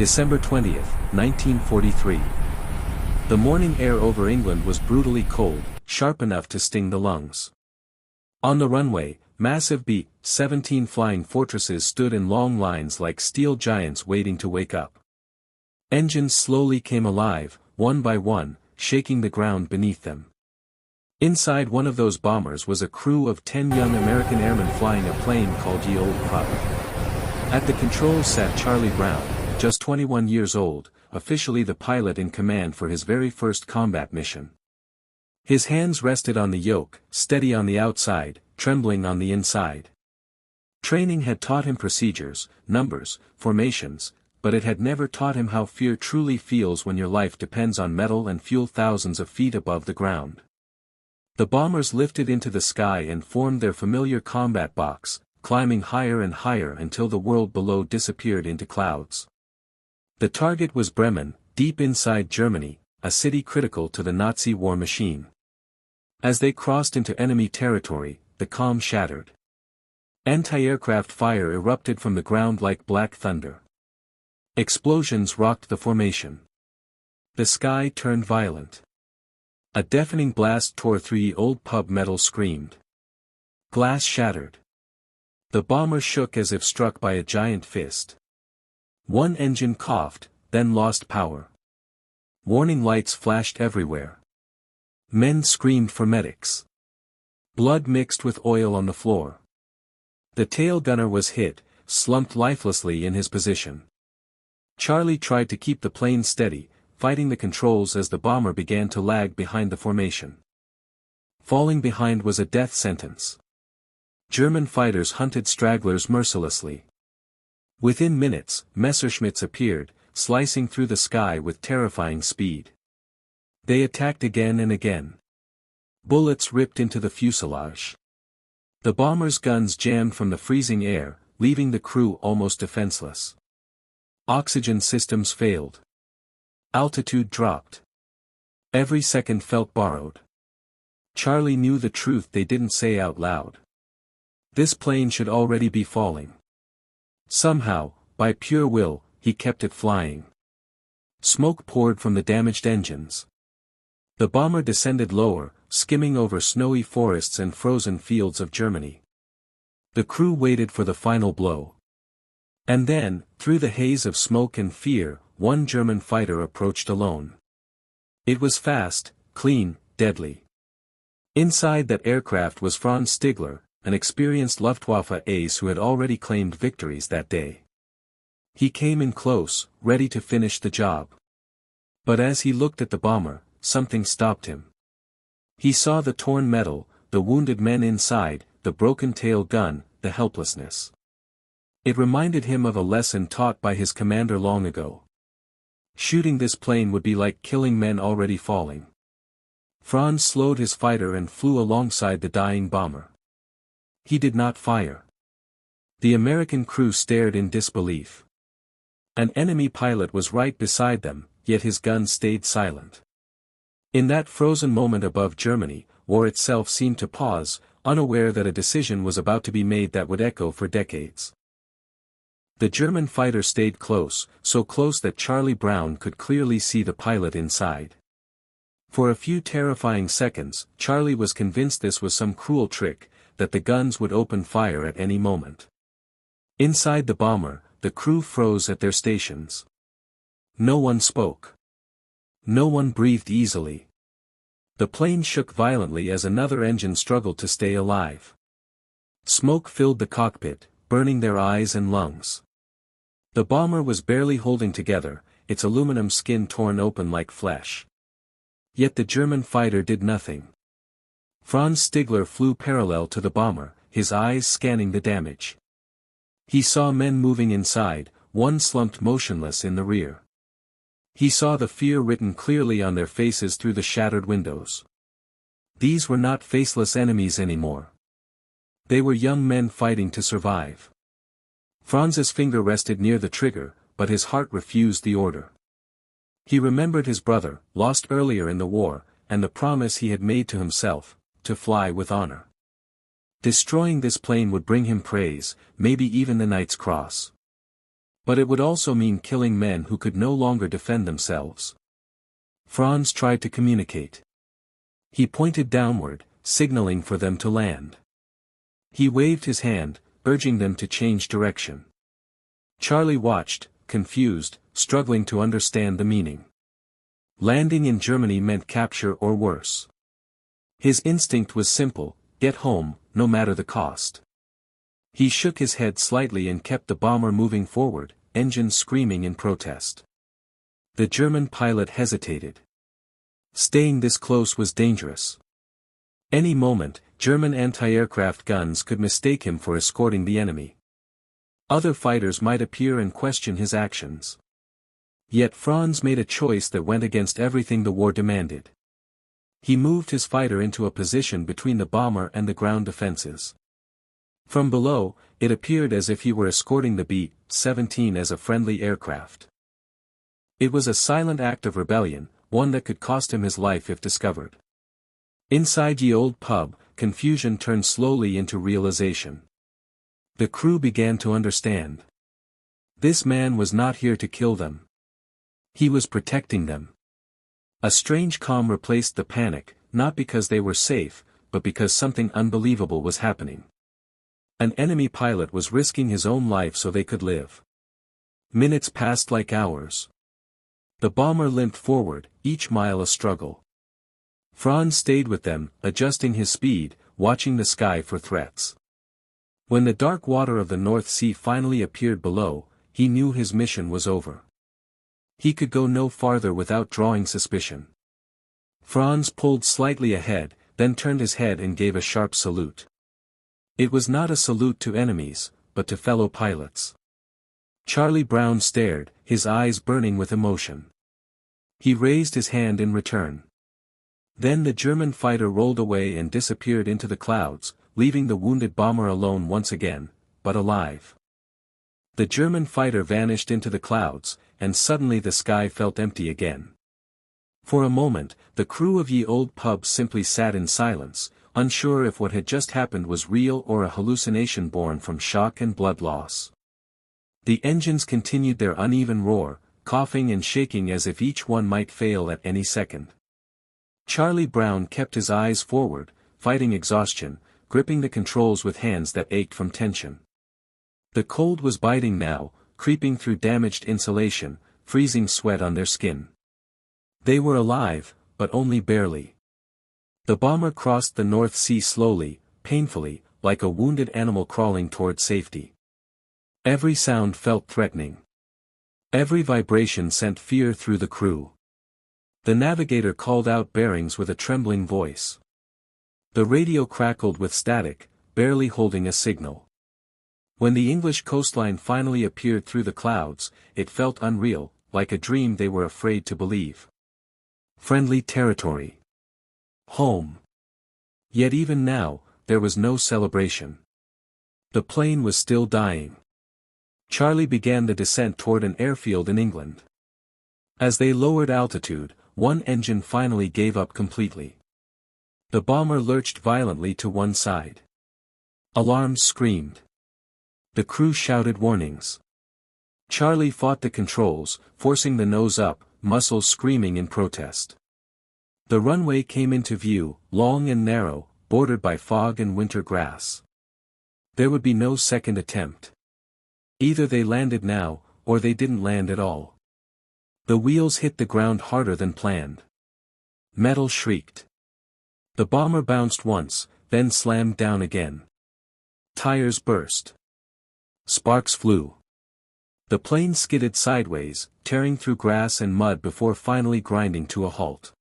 December 20th, 1943. The morning air over England was brutally cold, sharp enough to sting the lungs. On the runway, massive B-17 flying fortresses stood in long lines like steel giants waiting to wake up. Engines slowly came alive, one by one, shaking the ground beneath them. Inside one of those bombers was a crew of 10 young American airmen flying a plane called Ye Old Pup. At the controls sat Charlie Brown, just 21 years old, officially the pilot in command for his very first combat mission. His hands rested on the yoke, steady on the outside, trembling on the inside. Training had taught him procedures, numbers, formations, but it had never taught him how fear truly feels when your life depends on metal and fuel thousands of feet above the ground. The bombers lifted into the sky and formed their familiar combat box, climbing higher and higher until the world below disappeared into clouds. The target was Bremen, deep inside Germany, a city critical to the Nazi war machine. As they crossed into enemy territory, the calm shattered. Anti-aircraft fire erupted from the ground like black thunder. Explosions rocked the formation. The sky turned violent. A deafening blast tore through Ye Old Pub. Metal screamed. Glass shattered. The bomber shook as if struck by a giant fist. One engine coughed, then lost power. Warning lights flashed everywhere. Men screamed for medics. Blood mixed with oil on the floor. The tail gunner was hit, slumped lifelessly in his position. Charlie tried to keep the plane steady, fighting the controls as the bomber began to lag behind the formation. Falling behind was a death sentence. German fighters hunted stragglers mercilessly. Within minutes, Messerschmitts appeared, slicing through the sky with terrifying speed. They attacked again and again. Bullets ripped into the fuselage. The bomber's guns jammed from the freezing air, leaving the crew almost defenseless. Oxygen systems failed. Altitude dropped. Every second felt borrowed. Charlie knew the truth they didn't say out loud. This plane should already be falling. Somehow, by pure will, he kept it flying. Smoke poured from the damaged engines. The bomber descended lower, skimming over snowy forests and frozen fields of Germany. The crew waited for the final blow. And then, through the haze of smoke and fear, one German fighter approached alone. It was fast, clean, deadly. Inside that aircraft was Franz Stigler, an experienced Luftwaffe ace who had already claimed victories that day. He came in close, ready to finish the job. But as he looked at the bomber, something stopped him. He saw the torn metal, the wounded men inside, the broken tail gun, the helplessness. It reminded him of a lesson taught by his commander long ago. Shooting this plane would be like killing men already falling. Franz slowed his fighter and flew alongside the dying bomber. He did not fire. The American crew stared in disbelief. An enemy pilot was right beside them, yet his gun stayed silent. In that frozen moment above Germany, war itself seemed to pause, unaware that a decision was about to be made that would echo for decades. The German fighter stayed close, so close that Charlie Brown could clearly see the pilot inside. For a few terrifying seconds, Charlie was convinced this was some cruel trick, that the guns would open fire at any moment. Inside the bomber, the crew froze at their stations. No one spoke. No one breathed easily. The plane shook violently as another engine struggled to stay alive. Smoke filled the cockpit, burning their eyes and lungs. The bomber was barely holding together, its aluminum skin torn open like flesh. Yet the German fighter did nothing. Franz Stigler flew parallel to the bomber, his eyes scanning the damage. He saw men moving inside, one slumped motionless in the rear. He saw the fear written clearly on their faces through the shattered windows. These were not faceless enemies anymore. They were young men fighting to survive. Franz's finger rested near the trigger, but his heart refused the order. He remembered his brother, lost earlier in the war, and the promise he had made to himself, to fly with honor. Destroying this plane would bring him praise, maybe even the Knight's Cross. But it would also mean killing men who could no longer defend themselves. Franz tried to communicate. He pointed downward, signaling for them to land. He waved his hand, urging them to change direction. Charlie watched, confused, struggling to understand the meaning. Landing in Germany meant capture or worse. His instinct was simple: get home, no matter the cost. He shook his head slightly and kept the bomber moving forward, engines screaming in protest. The German pilot hesitated. Staying this close was dangerous. Any moment, German anti-aircraft guns could mistake him for escorting the enemy. Other fighters might appear and question his actions. Yet Franz made a choice that went against everything the war demanded. He moved his fighter into a position between the bomber and the ground defenses. From below, it appeared as if he were escorting the B-17 as a friendly aircraft. It was a silent act of rebellion, one that could cost him his life if discovered. Inside Ye Old Pub, confusion turned slowly into realization. The crew began to understand. This man was not here to kill them. He was protecting them. A strange calm replaced the panic, not because they were safe, but because something unbelievable was happening. An enemy pilot was risking his own life so they could live. Minutes passed like hours. The bomber limped forward, each mile a struggle. Franz stayed with them, adjusting his speed, watching the sky for threats. When the dark water of the North Sea finally appeared below, he knew his mission was over. He could go no farther without drawing suspicion. Franz pulled slightly ahead, then turned his head and gave a sharp salute. It was not a salute to enemies, but to fellow pilots. Charlie Brown stared, his eyes burning with emotion. He raised his hand in return. Then the German fighter rolled away and disappeared into the clouds, leaving the wounded bomber alone once again, but alive. The German fighter vanished into the clouds, and suddenly the sky felt empty again. For a moment, the crew of Ye Old Pub simply sat in silence, unsure if what had just happened was real or a hallucination born from shock and blood loss. The engines continued their uneven roar, coughing and shaking as if each one might fail at any second. Charlie Brown kept his eyes forward, fighting exhaustion, gripping the controls with hands that ached from tension. The cold was biting now, creeping through damaged insulation, freezing sweat on their skin. They were alive, but only barely. The bomber crossed the North Sea slowly, painfully, like a wounded animal crawling toward safety. Every sound felt threatening. Every vibration sent fear through the crew. The navigator called out bearings with a trembling voice. The radio crackled with static, barely holding a signal. When the English coastline finally appeared through the clouds, it felt unreal, like a dream they were afraid to believe. Friendly territory. Home. Yet even now, there was no celebration. The plane was still dying. Charlie began the descent toward an airfield in England. As they lowered altitude, one engine finally gave up completely. The bomber lurched violently to one side. Alarms screamed. The crew shouted warnings. Charlie fought the controls, forcing the nose up, muscles screaming in protest. The runway came into view, long and narrow, bordered by fog and winter grass. There would be no second attempt. Either they landed now, or they didn't land at all. The wheels hit the ground harder than planned. Metal shrieked. The bomber bounced once, then slammed down again. Tires burst. Sparks flew. The plane skidded sideways, tearing through grass and mud before finally grinding to a halt.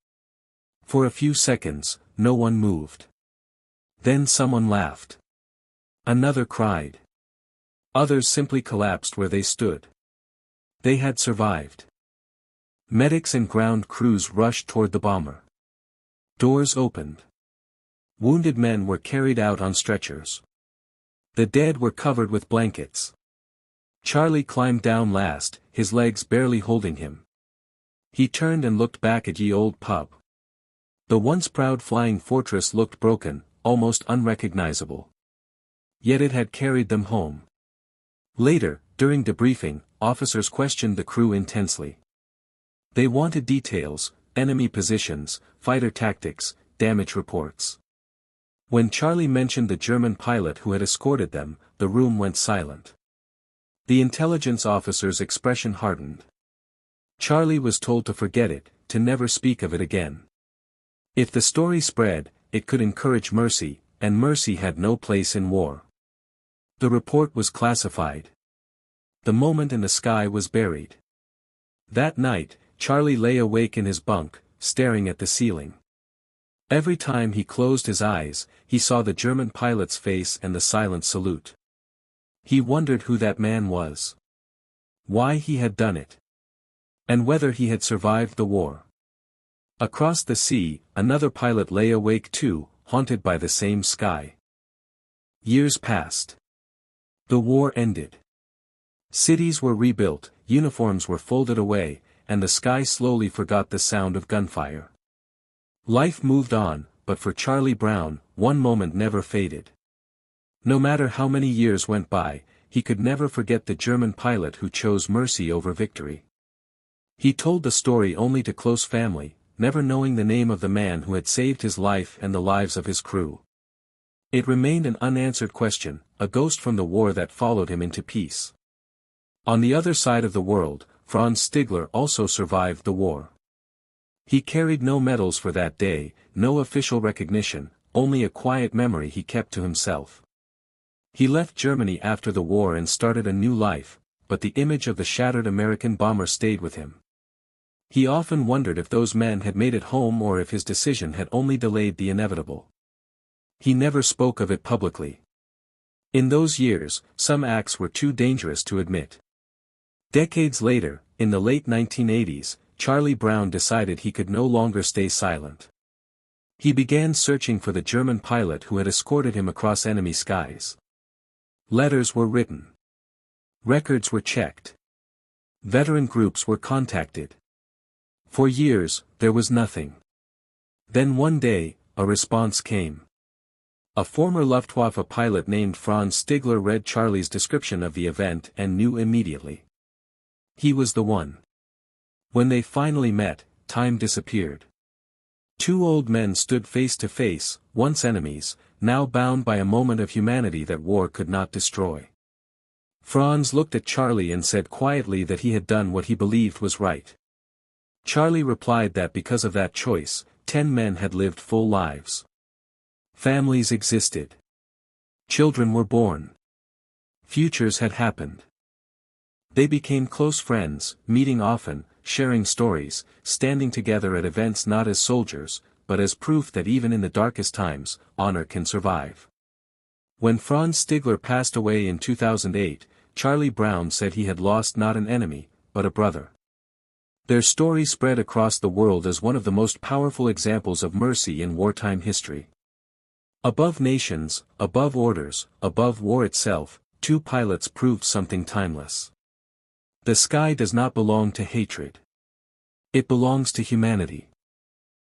For a few seconds, no one moved. Then someone laughed. Another cried. Others simply collapsed where they stood. They had survived. Medics and ground crews rushed toward the bomber. Doors opened. Wounded men were carried out on stretchers. The dead were covered with blankets. Charlie climbed down last, his legs barely holding him. He turned and looked back at Ye Old Pub. The once proud flying fortress looked broken, almost unrecognizable. Yet it had carried them home. Later, during debriefing, officers questioned the crew intensely. They wanted details, enemy positions, fighter tactics, damage reports. When Charlie mentioned the German pilot who had escorted them, the room went silent. The intelligence officer's expression hardened. Charlie was told to forget it, to never speak of it again. If the story spread, it could encourage mercy, and mercy had no place in war. The report was classified. The moment in the sky was buried. That night, Charlie lay awake in his bunk, staring at the ceiling. Every time he closed his eyes, he saw the German pilot's face and the silent salute. He wondered who that man was. Why he had done it. And whether he had survived the war. Across the sea, another pilot lay awake too, haunted by the same sky. Years passed. The war ended. Cities were rebuilt, uniforms were folded away, and the sky slowly forgot the sound of gunfire. Life moved on, but for Charlie Brown, one moment never faded. No matter how many years went by, he could never forget the German pilot who chose mercy over victory. He told the story only to close family, never knowing the name of the man who had saved his life and the lives of his crew. It remained an unanswered question, a ghost from the war that followed him into peace. On the other side of the world, Franz Stigler also survived the war. He carried no medals for that day, no official recognition, only a quiet memory he kept to himself. He left Germany after the war and started a new life, but the image of the shattered American bomber stayed with him. He often wondered if those men had made it home or if his decision had only delayed the inevitable. He never spoke of it publicly. In those years, some acts were too dangerous to admit. Decades later, in the late 1980s, Charlie Brown decided he could no longer stay silent. He began searching for the German pilot who had escorted him across enemy skies. Letters were written. Records were checked. Veteran groups were contacted. For years, there was nothing. Then one day, a response came. A former Luftwaffe pilot named Franz Stigler read Charlie's description of the event and knew immediately. He was the one. When they finally met, time disappeared. Two old men stood face to face, once enemies, now bound by a moment of humanity that war could not destroy. Franz looked at Charlie and said quietly that he had done what he believed was right. Charlie replied that because of that choice, 10 men had lived full lives. Families existed. Children were born. Futures had happened. They became close friends, meeting often, sharing stories, standing together at events not as soldiers, but as proof that even in the darkest times, honor can survive. When Franz Stigler passed away in 2008, Charlie Brown said he had lost not an enemy, but a brother. Their story spread across the world as one of the most powerful examples of mercy in wartime history. Above nations, above orders, above war itself, two pilots proved something timeless. The sky does not belong to hatred. It belongs to humanity.